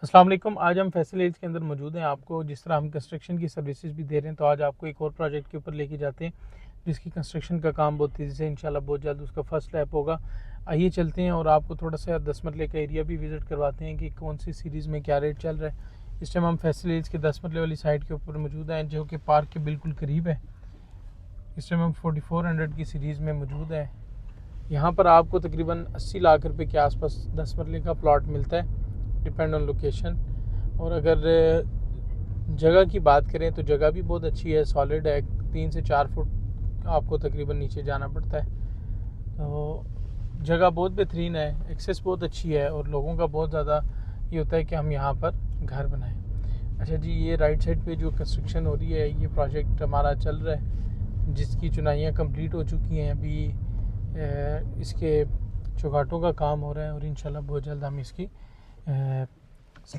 अस्सलाम वालेकुम। आज हम फैसल एज के अंदर मौजूद हैं। आपको जिस तरह हम कंस्ट्रक्शन की सर्विसेज भी दे रहे हैं, तो आज आपको एक और प्रोजेक्ट के ऊपर लेके जाते हैं जिसकी कंस्ट्रक्शन का काम बहुत तेज़ी से इंशाल्लाह बहुत जल्द उसका फर्स्ट स्टेप होगा। आइए चलते हैं और आपको थोड़ा सा 10 मरले का एरिया भी विज़िट करवाते हैं कि कौन सी सीरीज़ में क्या रेट चल रहा है। इस टाइम हम फैसल एज के 10 मरले वाली साइड के ऊपर मौजूद हैं जो कि पार्क के बिल्कुल करीब है। इस टाइम हम 4400 की सीरीज़ में मौजूद है। यहाँ पर आपको तकरीबन 80 लाख रुपए के आसपास 10 मरले का प्लॉट मिलता है, डिपेंड ऑन लोकेशन। और अगर जगह की बात करें तो जगह भी बहुत अच्छी है, सॉलिड है। 3 से 4 फुट आपको तकरीबन नीचे जाना पड़ता है, तो जगह बहुत बेहतरीन है, एक्सेस बहुत अच्छी है और लोगों का बहुत ज़्यादा ये होता है कि हम यहाँ पर घर बनाएं। अच्छा जी, ये राइट साइड पे जो कंस्ट्रक्शन हो रही है, ये प्रोजेक्ट हमारा चल रहा है जिसकी चुनाइयाँ कंप्लीट हो चुकी हैं। अभी इसके चौगाटों का काम हो रहा है और इंशाल्लाह बहुत जल्द हम इसकी